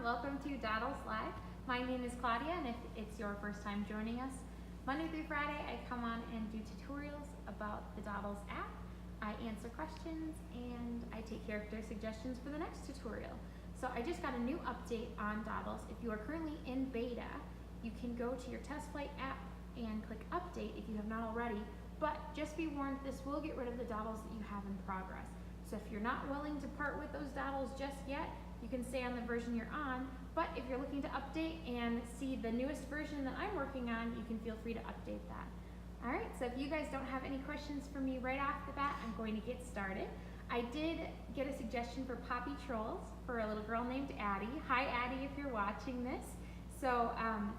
welcome to Dodles Live. My name is Claudia, and if it's your first time joining us, Monday through Friday I come on and do tutorials about the Dodles app. I answer questions and I take character suggestions for the next tutorial. So I just got a new update on Dodles. If you are currently in beta, you can go to your test flight app and click update if you have not already, but just be warned, this will get rid of the Dodles that you have in progress. So if you're not willing to part with those Dodles just yet, you can stay on the version you're on, but if you're looking to update and see the newest version that I'm working on, you can feel free to update that. Alright, so if you guys don't have any questions for me right off the bat, I'm going to get started. I did get a suggestion for Poppy Trolls for a little girl named Addie. Hi Addie, if you're watching this. So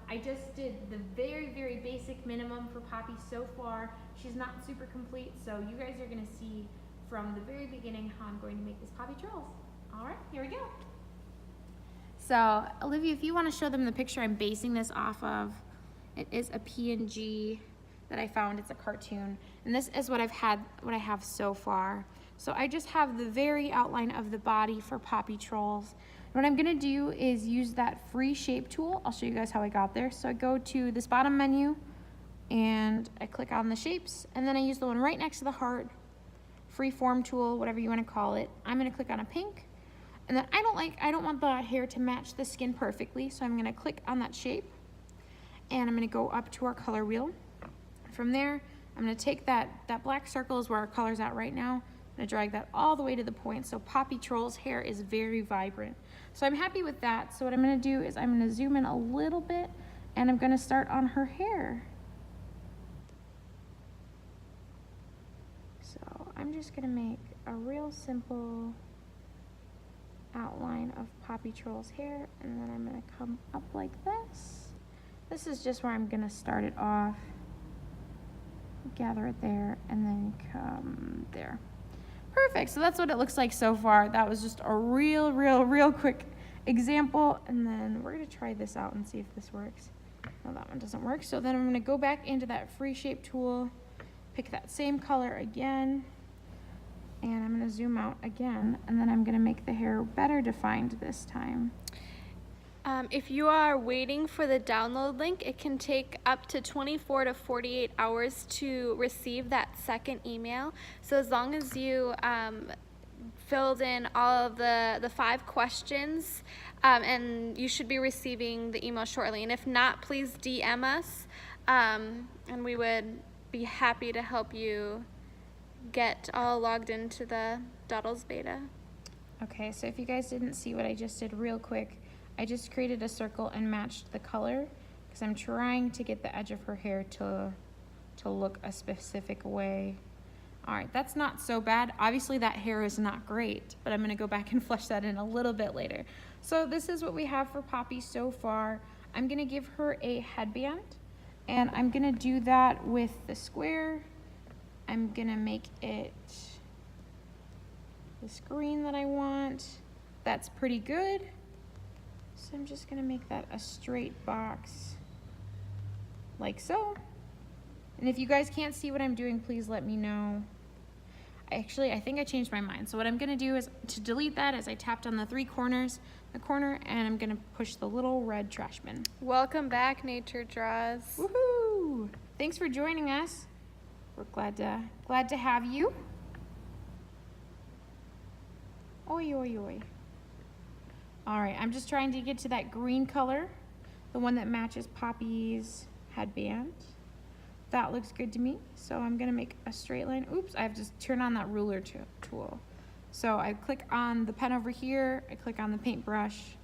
I just did the very basic minimum for Poppy so far. She's not super complete, so you guys are going to see from the very beginning how I'm going to make this Poppy Trolls. Alright, here we go. So Olivia, if you want to show them the picture I'm basing this off of, it is a PNG that I found. It's a cartoon, and this is what I have so far. So I just have the very outline of the body for Poppy Trolls. What I'm gonna do is use that free shape tool. I'll show you guys how I got there. So I go to this bottom menu and I click on the shapes, and then I use the one right next to the heart, free form tool, whatever you want to call it. I'm gonna click on a pink, and then I don't want the hair to match the skin perfectly, so I'm gonna click on that shape, and I'm gonna go up to our color wheel. From there, I'm gonna take that black circle is where our color's at right now. I'm gonna drag that all the way to the point, so Poppy Troll's hair is very vibrant. So I'm happy with that. So what I'm gonna do is I'm gonna zoom in a little bit, and I'm gonna start on her hair. So I'm just gonna make a real simple outline of Poppy Troll's hair, and then I'm gonna come up like this. This is just where I'm gonna start it off. Gather it there, and then come there. Perfect, so that's what it looks like so far. That was just a real quick example, and then we're gonna try this out and see if this works. No, that one doesn't work. So then I'm gonna go back into that free shape tool, pick that same color again, and I'm gonna zoom out again, and then I'm gonna make the hair better defined this time. If you are waiting for the download link, it can take up to 24 to 48 hours to receive that second email. So as long as you filled in all of the 5 questions, and you should be receiving the email shortly. And if not, please DM us, and we would be happy to help you get all logged into the Dodles beta. Okay, so if you guys didn't see what I just did real quick, I just created a circle and matched the color because I'm trying to get the edge of her hair to look a specific way. All right, that's not so bad. Obviously that hair is not great, but I'm gonna go back and flesh that in a little bit later. So this is what we have for Poppy so far. I'm gonna give her a headband, and I'm gonna do that with the square. I'm gonna make it this green that I want. That's pretty good. So I'm just gonna make that a straight box, like so. And if you guys can't see what I'm doing, please let me know. I think I changed my mind. So what I'm gonna do is, to delete that, is I tapped on the 3 corners, the corner, and I'm gonna push the little red trash bin. Welcome back, Nature Draws. Woohoo! Thanks for joining us. We're glad to have you. Oi, oi, oi. All right, I'm just trying to get to that green color, the one that matches Poppy's headband. That looks good to me. So I'm gonna make a straight line. Oops, I have to turn on that ruler tool. So I click on the pen over here, I click on the paintbrush,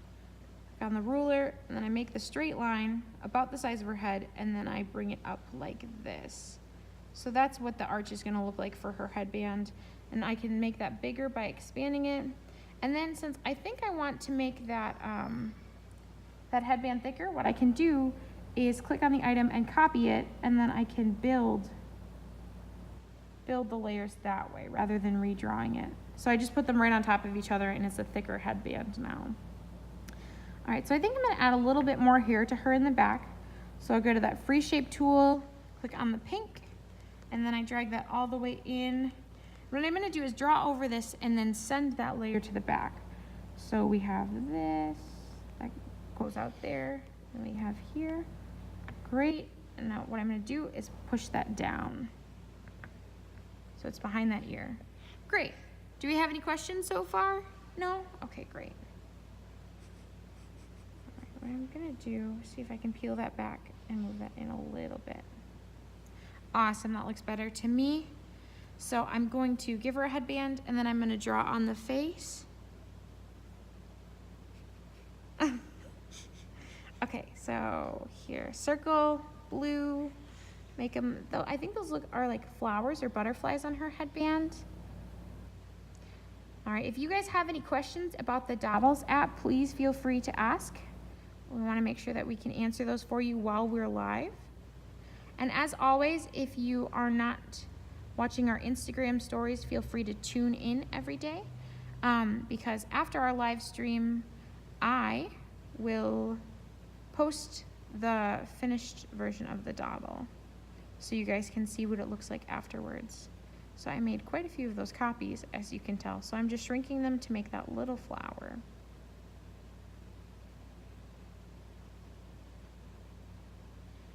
click on the ruler, and then I make the straight line about the size of her head, and then I bring it up like this. So that's what the arch is gonna look like for her headband. And I can make that bigger by expanding it. And then since I think I want to make that, that headband thicker, what I can do is click on the item and copy it, and then I can build the layers that way rather than redrawing it. So I just put them right on top of each other, and it's a thicker headband now. All right, so I think I'm gonna add a little bit more hair to her in the back. So I'll go to that free shape tool, click on the pink, and then I drag that all the way in. What I'm gonna do is draw over this and then send that layer to the back. So we have this, that goes out there. And we have here. Great. And now what I'm going to do is push that down. So it's behind that ear. Great. Do we have any questions so far? No? Okay, great. All right, what I'm going to do, see if I can peel that back and move that in a little bit. Awesome, that looks better to me. So I'm going to give her a headband, and then I'm going to draw on the face. Okay, so here, circle, blue, make them, though I think those are like flowers or butterflies on her headband. All right, if you guys have any questions about the Dodles app, please feel free to ask. We want to make sure that we can answer those for you while we're live. And as always, if you are not watching our Instagram stories, feel free to tune in every day, because after our live stream, I will post the finished version of the Dodl so you guys can see what it looks like afterwards. So I made quite a few of those copies, as you can tell. So I'm just shrinking them to make that little flower.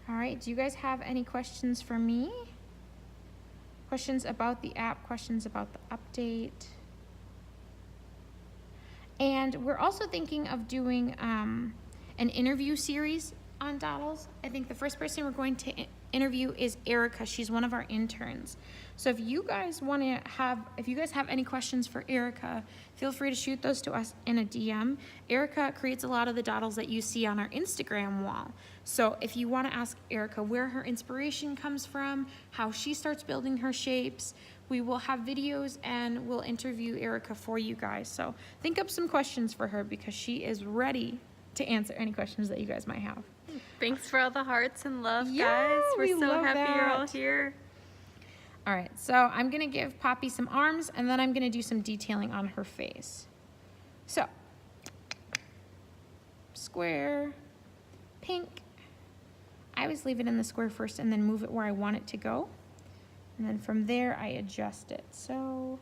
All right, do you guys have any questions for me? Questions about the app, questions about the update? And we're also thinking of doing an interview series on Dodles. I think the first person we're going to interview is Erica. She's one of our interns. So if you guys have any questions for Erica, feel free to shoot those to us in a DM. Erica creates a lot of the Dodles that you see on our Instagram wall. So if you want to ask Erica where her inspiration comes from, how she starts building her shapes, we will have videos and we'll interview Erica for you guys. So think up some questions for her because she is ready to answer any questions that you guys might have. Thanks for all the hearts and love, Yeah, guys. we We're so love happy you're all that. here. All right, so I'm gonna give Poppy some arms and then I'm gonna do some detailing on her face. So, square, pink. I always leave it in the square first and then move it where I want it to go. And then from there, I adjust it. So,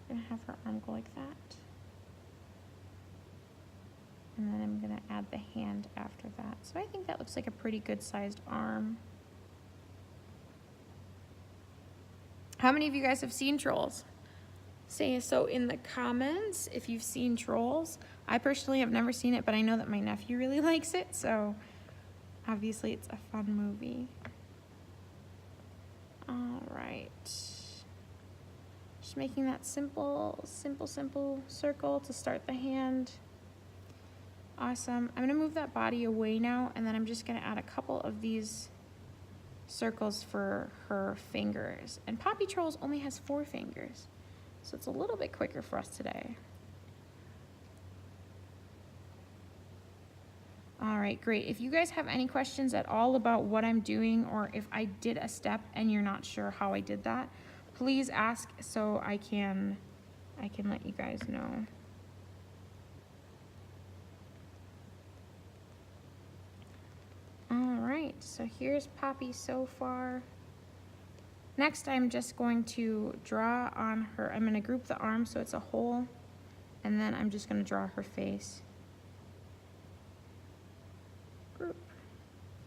I'm gonna have her arm go like that. And then I'm gonna add the hand after that. So I think that looks like a pretty good sized arm. How many of you guys have seen Trolls? Say so in the comments if you've seen Trolls. I personally have never seen it, but I know that my nephew really likes it, so obviously it's a fun movie. All right. Just making that simple circle to start the hand. Awesome. I'm gonna move that body away now, and then I'm just gonna add a couple of these circles for her fingers. And Poppy Trolls only has 4 fingers, so it's a little bit quicker for us today. All right, great. If you guys have any questions at all about what I'm doing, or if I did a step and you're not sure how I did that, please ask so I can let you guys know. All right, so here's Poppy so far. Next, I'm just going to draw on her. I'm going to group the arm so it's a hole, and then I'm just going to draw her face. Group.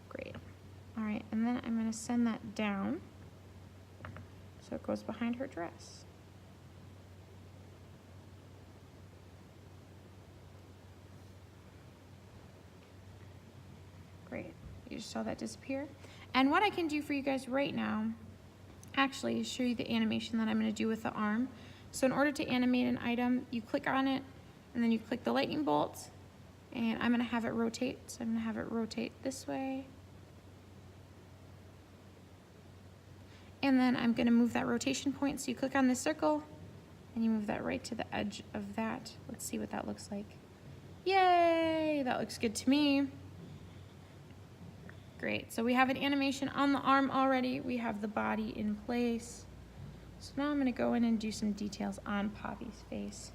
Great. All right, and then I'm going to send that down so it goes behind her dress. Great. You just saw that disappear. And what I can do for you guys right now, actually, is show you the animation that I'm going to do with the arm. So in order to animate an item, you click on it, and then you click the lightning bolt, and I'm going to have it rotate. So I'm going to have it rotate this way. And then I'm going to move that rotation point. So you click on the circle, and you move that right to the edge of that. Let's see what that looks like. Yay! That looks good to me. Great, so we have an animation on the arm already. We have the body in place. So now I'm gonna go in and do some details on Poppy's face.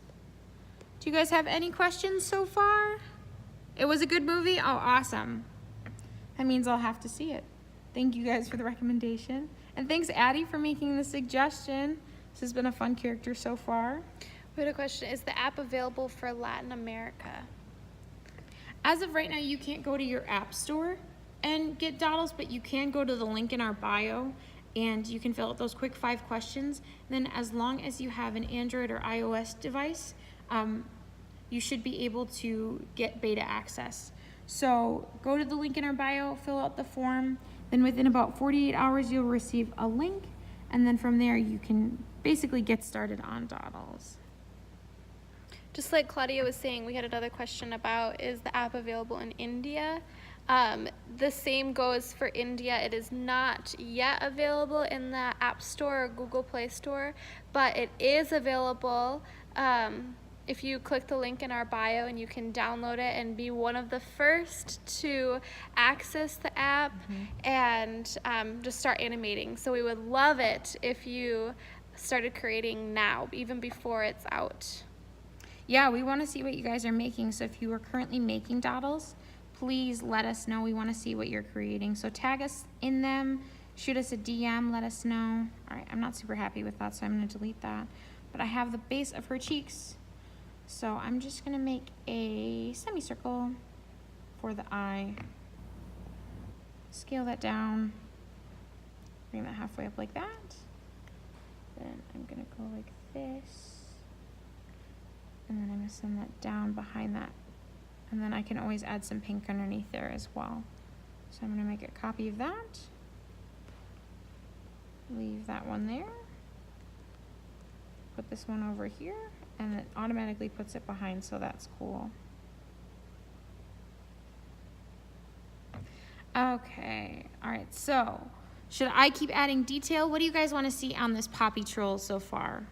Do you guys have any questions so far? It was a good movie? Oh, awesome. That means I'll have to see it. Thank you guys for the recommendation. And thanks, Addie, for making the suggestion. This has been a fun character so far. We had a question. Is the app available for Latin America? As of right now, you can't go to your app store and get Dodles, but you can go to the link in our bio and you can fill out those quick 5 questions. And then as long as you have an Android or iOS device, you should be able to get beta access. So go to the link in our bio, fill out the form, then within about 48 hours you'll receive a link, and then from there you can basically get started on Dodles. Just like Claudia was saying, we had another question about, is the app available in India? The same goes for India. It is not yet available in the App Store or Google Play Store, but it is available if you click the link in our bio, and you can download it and be one of the first to access the app and just start animating. So we would love it if you started creating now, even before it's out. Yeah, we want to see what you guys are making. So if you are currently making Dodles, please let us know. We want to see what you're creating. So tag us in them, shoot us a DM, let us know. All right, I'm not super happy with that, so I'm going to delete that. But I have the base of her cheeks. So I'm just going to make a semicircle for the eye. Scale that down. Bring that halfway up like that. Then I'm going to go like this. And then I'm going to send that down behind that. And then I can always add some pink underneath there as well. So I'm going to make a copy of that. Leave that one there. Put this one over here. And it automatically puts it behind, so that's cool. Okay, all right, so should I keep adding detail? What do you guys want to see on this Poppy Troll so far?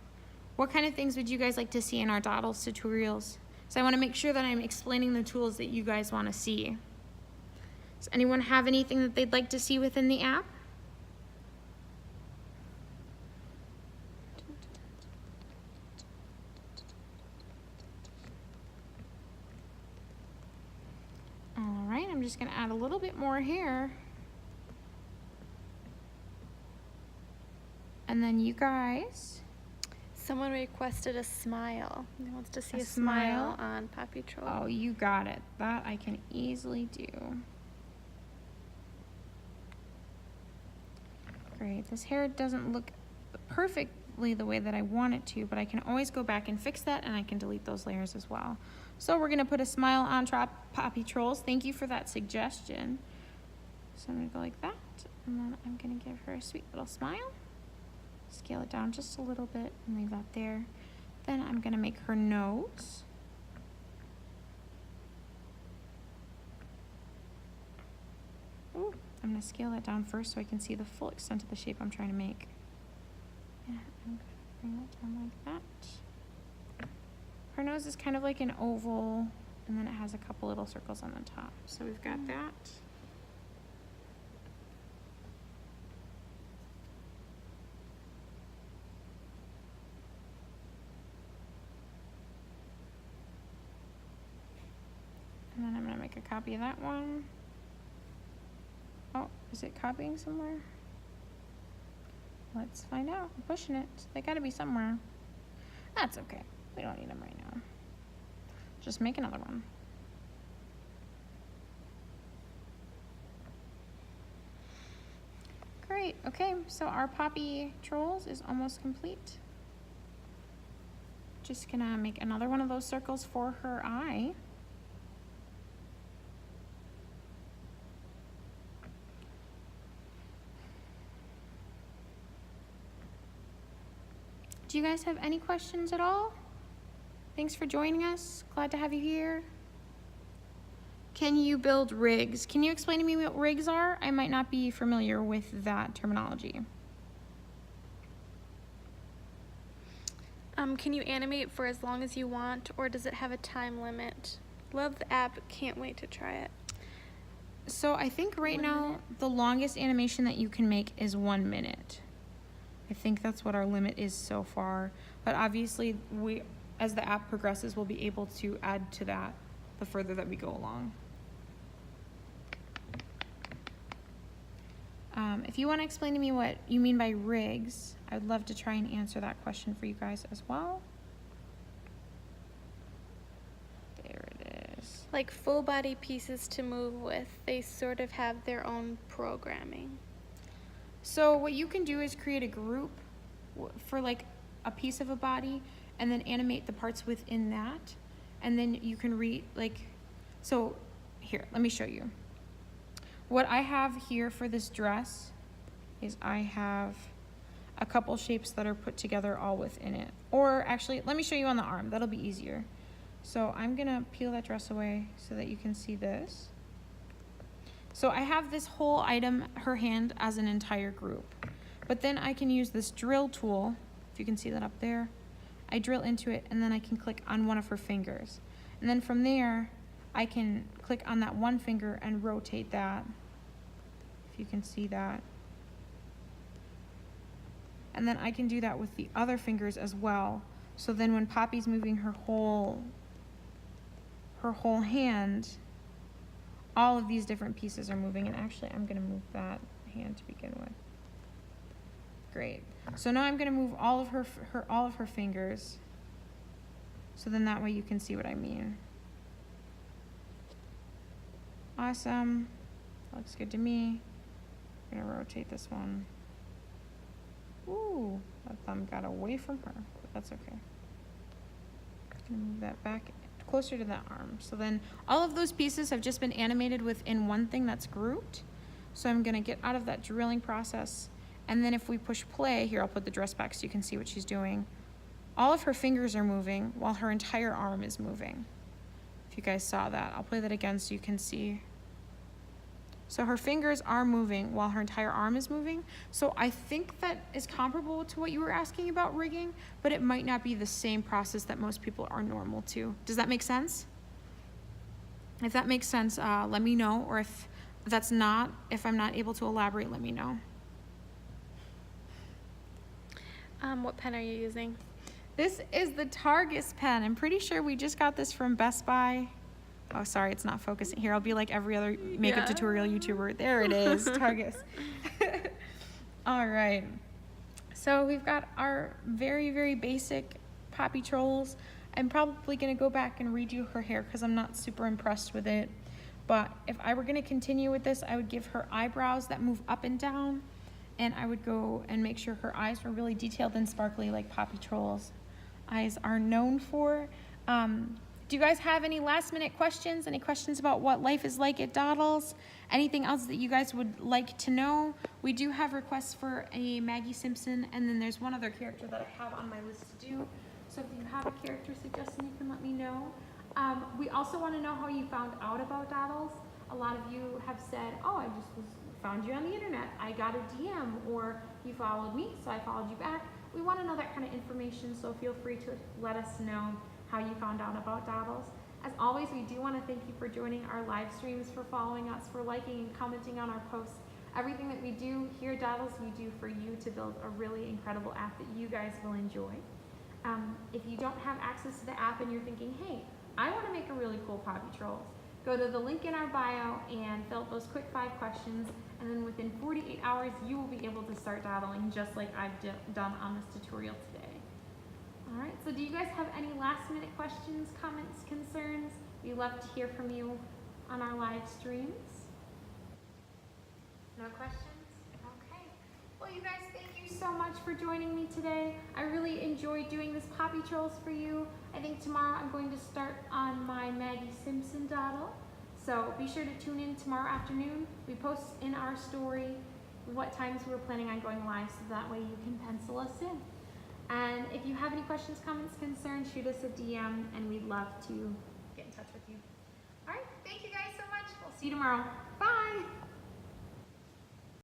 What kind of things would you guys like to see in our Dodles tutorials? So I want to make sure that I'm explaining the tools that you guys want to see. Does anyone have anything that they'd like to see within the app? All right, I'm just going to add a little bit more here. And then you guys. Someone requested a smile. He wants to see a smile on Poppy Troll. Oh, you got it. That I can easily do. Great. This hair doesn't look perfectly the way that I want it to, but I can always go back and fix that, and I can delete those layers as well. So we're going to put a smile on Poppy Trolls. Thank you for that suggestion. So I'm going to go like that, and then I'm going to give her a sweet little smile. Scale it down just a little bit and leave that there. Then I'm going to make her nose. Ooh, I'm going to scale that down first so I can see the full extent of the shape I'm trying to make. And I'm going to bring that down like that. Her nose is kind of like an oval, and then it has a couple little circles on the top. So we've got that. And then I'm going to make a copy of that one. Oh, is it copying somewhere? Let's find out. I'm pushing it. They got to be somewhere. That's okay. We don't need them right now. Just make another one. Great. Okay, so our Poppy Trolls is almost complete. Just gonna make another one of those circles for her eye. Do you guys have any questions at all? Thanks for joining us. Glad to have you here. Can you build rigs? Can you explain to me what rigs are? I might not be familiar with that terminology. Can you animate for as long as you want, or does it have a time limit? Love the app. Can't wait to try it. So I think right now the longest animation that you can make is 1 minute. I think that's what our limit is so far. But obviously, as the app progresses, we'll be able to add to that the further that we go along. If you want to explain to me what you mean by rigs, I would love to try and answer that question for you guys as well. There it is. like full body pieces to move with. They sort of have their own programming. So what you can do is create a group for like a piece of a body and then animate the parts within that. And then you can so here, let me show you. What I have here for this dress is I have a couple shapes that are put together all within it. Or actually, let me show you on the arm. That'll be easier. So I'm gonna peel that dress away so that you can see this. So I have this whole item, her hand, as an entire group. But then I can use this drill tool, if you can see that up there. I drill into it and then I can click on one of her fingers. And then from there, I can click on that one finger and rotate that, if you can see that. And then I can do that with the other fingers as well. So then when Poppy's moving her whole hand, all of these different pieces are moving. And actually, I'm gonna move that hand to begin with. Great. So now I'm gonna move all of her fingers. So then that way you can see what I mean. Awesome. Looks good to me. I'm gonna rotate this one. Ooh, that thumb got away from her, but that's okay. I'm gonna move that back closer to that arm. So then all of those pieces have just been animated within one thing that's grouped. So I'm gonna get out of that drilling process. And then if we push play, here I'll put the dress back so you can see what she's doing. All of her fingers are moving while her entire arm is moving. If you guys saw that, I'll play that again so you can see. So her fingers are moving while her entire arm is moving. So I think that is comparable to what you were asking about rigging, but it might not be the same process that most people are normal to. Does that make sense? If that makes sense, let me know, or if I'm not able to elaborate, let me know. What pen are you using? This is the Targus pen. I'm pretty sure we just got this from Best Buy. Oh, sorry, it's not focusing. Here, I'll be like every other makeup tutorial YouTuber. There it is, Targus. All right. So we've got our very, very basic Poppy Trolls. I'm probably gonna go back and redo her hair because I'm not super impressed with it. But if I were gonna continue with this, I would give her eyebrows that move up and down. And I would go and make sure her eyes were really detailed and sparkly like Poppy Trolls' eyes are known for. Do you guys have any last minute questions? Any questions about what life is like at Dodles? Anything else that you guys would like to know? We do have requests for a Maggie Simpson, and then there's one other character that I have on my list to do. So if you have a character suggestion, you can let me know. We also want to know how you found out about Dodles. A lot of you have said, oh, I just found you on the internet. I got a DM, or you followed me, so I followed you back. We want to know that kind of information, so feel free to let us know how you found out about Dodles. As always, we do want to thank you for joining our live streams, for following us, for liking and commenting on our posts. Everything that we do here at Dodles, we do for you to build a really incredible app that you guys will enjoy. If you don't have access to the app and you're thinking, hey, I want to make a really cool Poppy Trolls, go to the link in our bio and fill out those quick 5 questions, and then within 48 hours, you will be able to start dodling just like I've done on this tutorial today. All right, so do you guys have any last minute questions, comments, concerns? We love to hear from you on our live streams. No questions? Okay. Well, you guys, thank you so much for joining me today. I really enjoyed doing this Poppy Trolls for you. I think tomorrow I'm going to start on my Maggie Simpson Dodle. So be sure to tune in tomorrow afternoon. We post in our story what times we're planning on going live, so that way you can pencil us in. And if you have any questions, comments, concerns, shoot us a DM, and we'd love to get in touch with you. All right, thank you guys so much. We'll see you tomorrow. Bye.